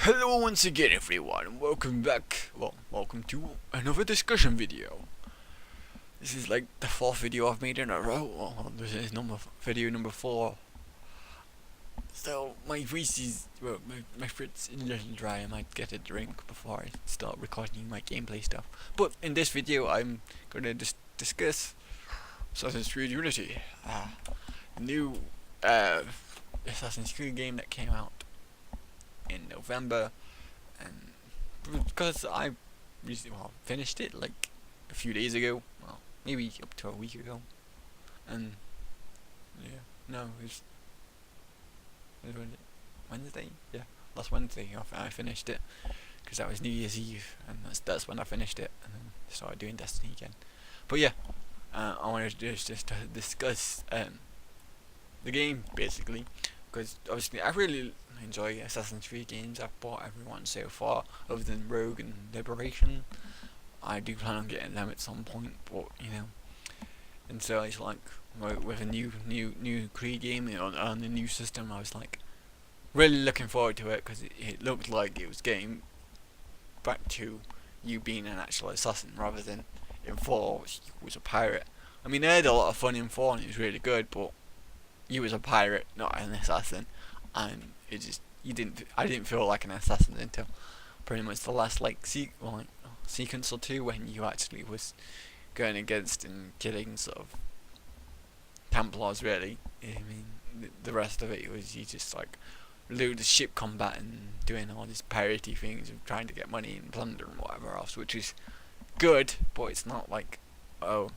Hello once again everyone, and welcome back, welcome to another discussion video. This is like the fourth video I've made in a row. Well, this is video number 4. So my voice is, my throat's a little dry. I might get a drink before I start recording my gameplay stuff. But in this video I'm gonna discuss Assassin's Creed Unity, the new Assassin's Creed game that came out in November, and because I recently finished it like a few days ago, well maybe up to a week ago, and yeah, no, it was Wednesday, yeah, last Wednesday I finished it, because that was New Year's Eve, and that's when I finished it, and then started doing Destiny again. But yeah, I wanted to just to discuss the game basically, because obviously I really enjoy Assassin's Creed games. I've bought everyone so far, other than Rogue and Liberation. I do plan on getting them at some point, but you know. And so it's like with a new Creed game, you know, on the new system, I was like really looking forward to it, because it looked like it was getting back to you being an actual assassin rather than in 4 you was a pirate. I mean, I had a lot of fun in 4 and it was really good, but you was a pirate, not an assassin, and it just I didn't feel like an assassin until pretty much the last sequence or two, when you actually was going against and killing sort of Templars. Really, I mean, the rest of it was you just like load of ship combat and doing all these piratey things of trying to get money and plunder and whatever else, which is good, but it's not like, oh,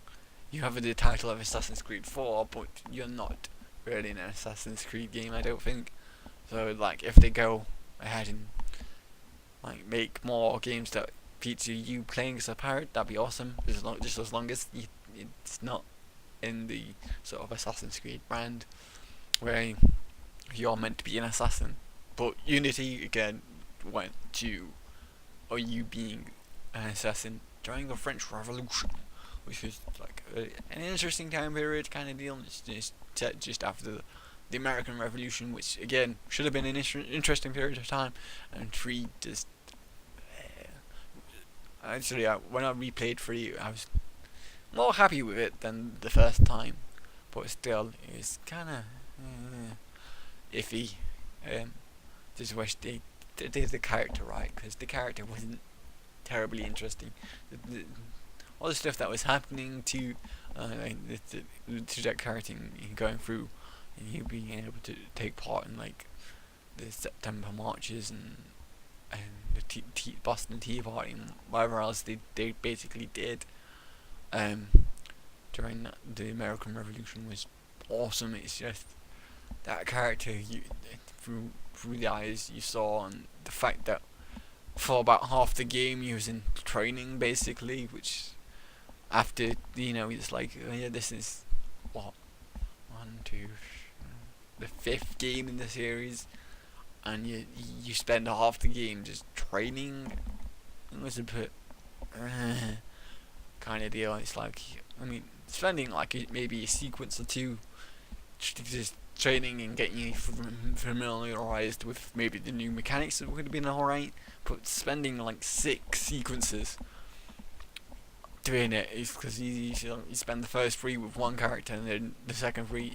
you have the title of Assassin's Creed 4, but you're not really in an Assassin's Creed game, I don't think. So like, if they go ahead and like make more games that feature you playing as a pirate, that'd be awesome. Just as long as it's not in the sort of Assassin's Creed brand where you're meant to be an assassin. But Unity again went to, or you being an assassin during the French Revolution, which was like an interesting time period kind of deal. It's just after the American Revolution, which again should have been an interesting period of time, and 3 just actually when I replayed 3, I was more happy with it than the first time, but still it was kind of iffy. Just wish they did the character right, because the character wasn't terribly interesting. All the stuff that was happening to that character going through, and you being able to take part in like the September marches and the Boston Tea Party and whatever else they basically did during the American Revolution was awesome. It's just that character through the eyes you saw, and the fact that for about half the game he was in training basically, which after it's like, oh yeah, this is what, 1, 2, the 5th game in the series, and you spend half the game just training. It was a bit kind of deal. It's like, I mean, spending like maybe a sequence or 2 just training and getting you familiarized with maybe the new mechanics that would have been alright, but spending like 6 sequences doing it is because you spend the first 3 with one character, and then the second 3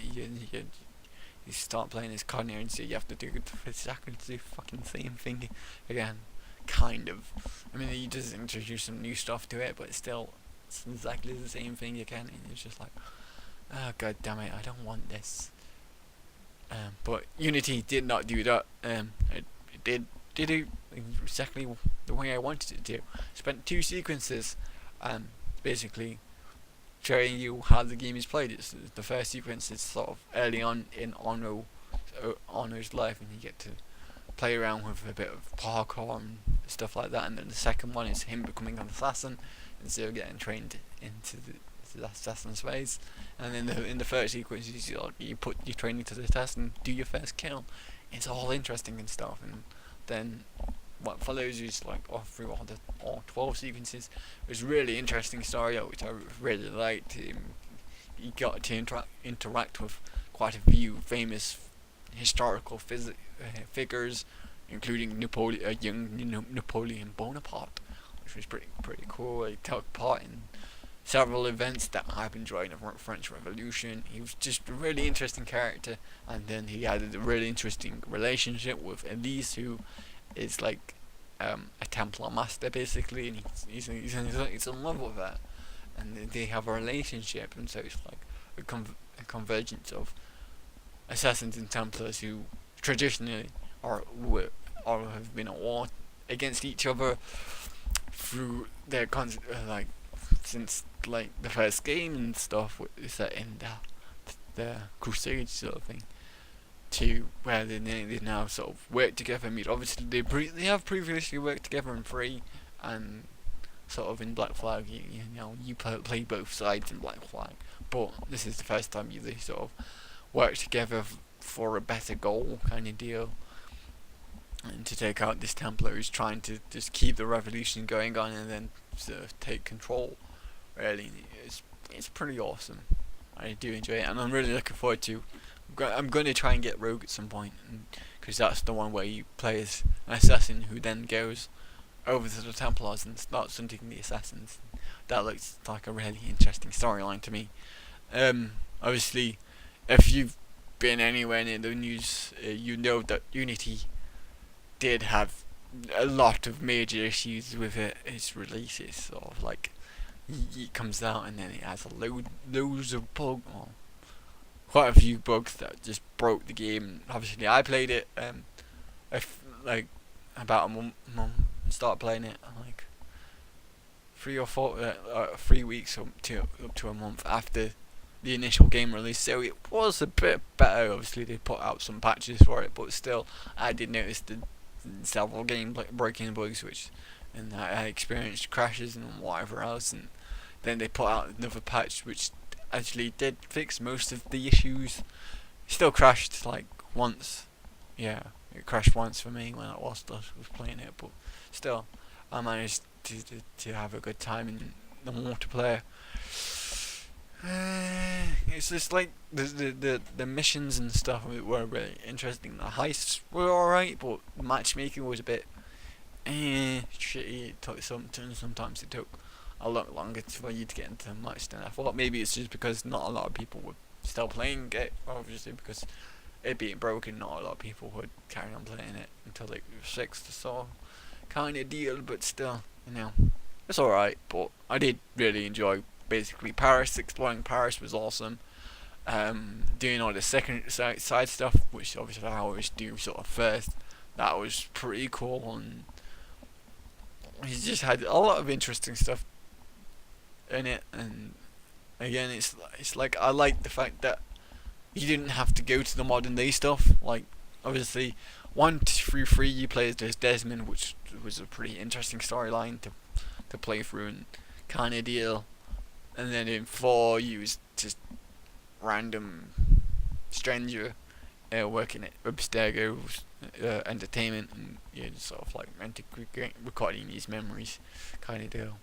you start playing as Connor, and so you have to do exactly the fucking same thing again, kind of. I mean, he does introduce some new stuff to it, but still it's exactly the same thing again, and it's just like, oh god damn it, I don't want this. But Unity did not do that. It did it exactly the way I wanted it to. Spent 2 sequences basically showing you how the game is played. It's the first sequence is sort of early on in Arno's life, and you get to play around with a bit of parkour and stuff like that, and then the second one is him becoming an assassin, and so getting trained into the assassin's ways. And then in the first sequence you put your training to the test and do your first kill. It's all interesting and stuff, and then what follows is like through all 12 sequences. It was really interesting story, which I really liked. You got to interact with quite a few famous historical figures including young Napoleon Bonaparte, which was pretty cool. He took part in several events that happened during the French Revolution. He was just a really interesting character, and then he had a really interesting relationship with Elise, who is like a Templar master basically, and he's in love with her, and they have a relationship, and so it's like a convergence of assassins and Templars who traditionally are or have been at war against each other through their like since like the first game and stuff, set in the Crusades sort of thing, to where they now sort of work together. I mean, obviously they have previously worked together in 3, and sort of in Black Flag. You play both sides in Black Flag, but this is the first time they sort of work together for a better goal kind of deal, and to take out this Templar who's trying to just keep the revolution going on and then sort of take control. Really, it's pretty awesome. I do enjoy it, and I'm really looking forward to. I'm going to try and get Rogue at some point, because that's the one where you play as an assassin who then goes over to the Templars and starts hunting the assassins. That looks like a really interesting storyline to me. Obviously, if you've been anywhere near the news, you know that Unity did have a lot of major issues with its releases. Sort of like, it comes out and then it has loads of bugs, quite a few bugs that just broke the game. Obviously, I played it like about a month and started playing it like 3 or 4 3 weeks up to a month after the initial game release, so it was a bit better. Obviously, they put out some patches for it, but still, I did notice the several game breaking bugs, and I experienced crashes and whatever else, and then they put out another patch which actually did fix most of the issues. Still crashed like once, yeah, it crashed once for me when I was playing it, but still, I managed to have a good time in the multiplayer. It's just like the missions and stuff were really interesting. The heists were alright, but matchmaking was a bit shitty. It took sometimes it took a lot longer for you to get into the match than I thought. Maybe it's just because not a lot of people were still playing it. Obviously, because it being broken, not a lot of people would carry on playing it until like 6th or so kind of deal. But still, it's alright. But I did really enjoy. Basically, Paris, exploring Paris was awesome. Doing all the second side stuff, which obviously I always do sort of first, that was pretty cool, and he just had a lot of interesting stuff in it. And again, it's like, I like the fact that you didn't have to go to the modern day stuff. Like, obviously, 1 through 3 you play as Desmond, which was a pretty interesting storyline to play through and kind of deal. And then in 4, you was just random stranger working at Abstergo Entertainment, and you're just sort of like recording these memories, kind of deal.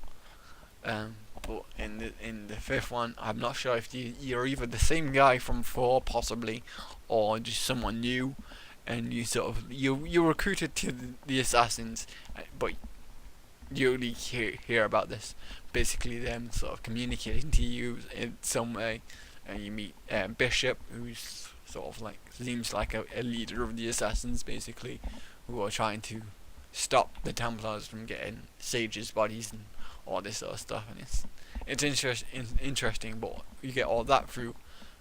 But in the 5th one, I'm not sure if you're either the same guy from 4 possibly, or just someone new, and you recruited to the assassins, but you only hear about this, basically them sort of communicating to you in some way, and you meet Bishop, who's sort of like seems like a leader of the assassins, basically, who are trying to stop the Templars from getting Sage's bodies and all this sort of stuff. And it's interesting, but you get all that through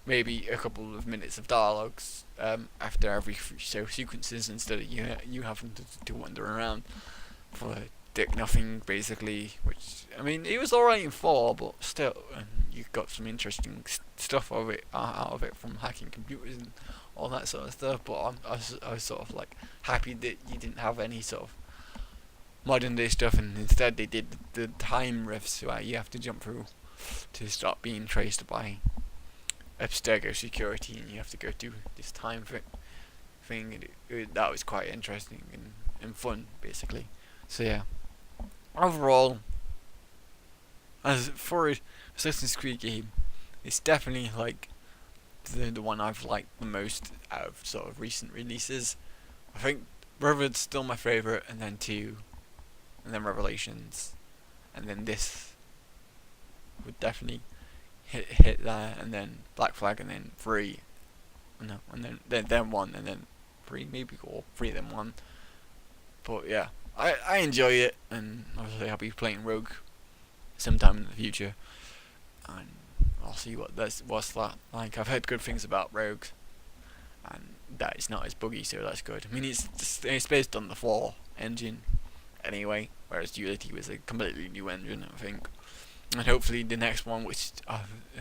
maybe a couple of minutes of dialogues after every sequences, instead of you having to wander around for dick nothing, basically. Which, I mean, it was alright in 4, but still, and you got some interesting stuff out of it from hacking computers and all that sort of stuff. But I was sort of like happy that you didn't have any sort of modern day stuff, and instead they did the time rifts where you have to jump through to stop being traced by Abstergo security, and you have to go through this time thing. And that was quite interesting and fun, basically. So yeah, overall, as for an Assassin's Creed game, it's definitely like the one I've liked the most out of sort of recent releases. I think Brotherhood's still my favourite, and then 2, and then Revelations, and then this would definitely hit that, and then Black Flag, and then 3, no, and then 1, and then 3 maybe, or 3 then 1. But yeah, I enjoy it, and obviously I'll be playing Rogue sometime in the future, and I'll see what's that like. I've heard good things about Rogue, and that it's not as buggy, so that's good. I mean, it's based on the 4 engine anyway, whereas Unity was a completely new engine, I think. And hopefully the next one, which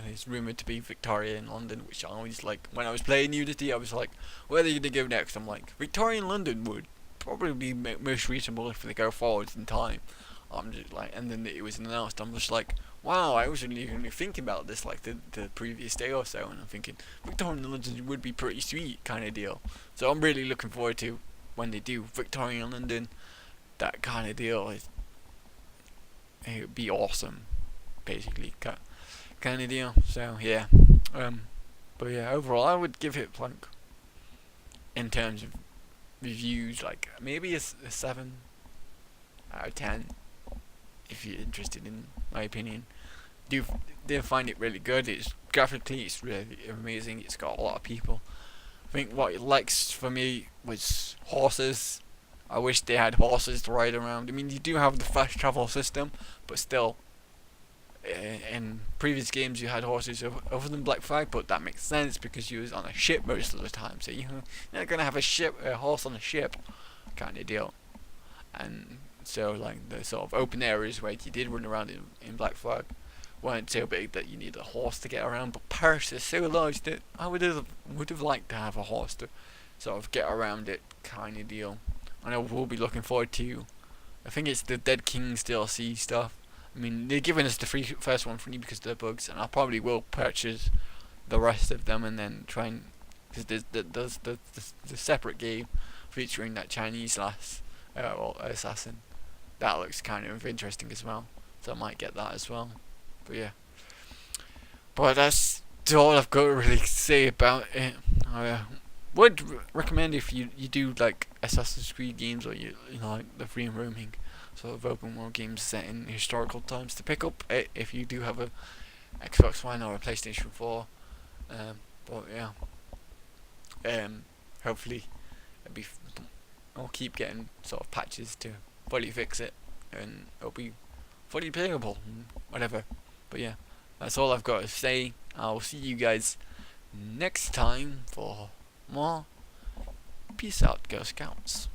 is rumoured to be Victoria in London, which I always like. When I was playing Unity, I was like, where are they going to go next? I'm like, Victoria in London would probably be most reasonable if they go forward in time. I'm just like, and then it was announced. I'm just like, wow, I wasn't even thinking about this like the previous day or so, and I'm thinking Victoria in London would be pretty sweet kind of deal. So I'm really looking forward to when they do Victoria in London. That kind of deal it would be awesome. Basically, kind of deal. So yeah, but yeah, overall, I would give it like, in terms of reviews, like maybe a 7 out of 10. If you're interested in my opinion, do find it really good. It's graphically, it's really amazing. It's got a lot of people. I think what it likes for me was horses. I wish they had horses to ride around. I mean, you do have the fast travel system, but still. In previous games you had horses other than Black Flag, but that makes sense because you was on a ship most of the time, so you're not gonna have a horse on a ship kind of deal. And so like the sort of open areas where you did run around in Black Flag weren't so big that you need a horse to get around, but Paris is so large that I would have liked to have a horse to sort of get around it kind of deal. And I will be looking forward to, I think it's the Dead Kings DLC stuff. I mean, they're giving us the first one free because of the bugs, and I probably will purchase the rest of them and then try and, because there's the separate game featuring that Chinese assassin. That looks kind of interesting as well, so I might get that as well. But yeah, but that's all I've got to really say about it. I would recommend, if you do like Assassin's Creed games, or you like the free and roaming sort of open world games set in historical times, to pick up it if you do have a Xbox One or a PlayStation 4. But yeah, hopefully I'll keep getting sort of patches to fully fix it, and it'll be fully playable, whatever. But yeah, that's all I've got to say. I'll see you guys next time for more. Peace out, Girl Scouts.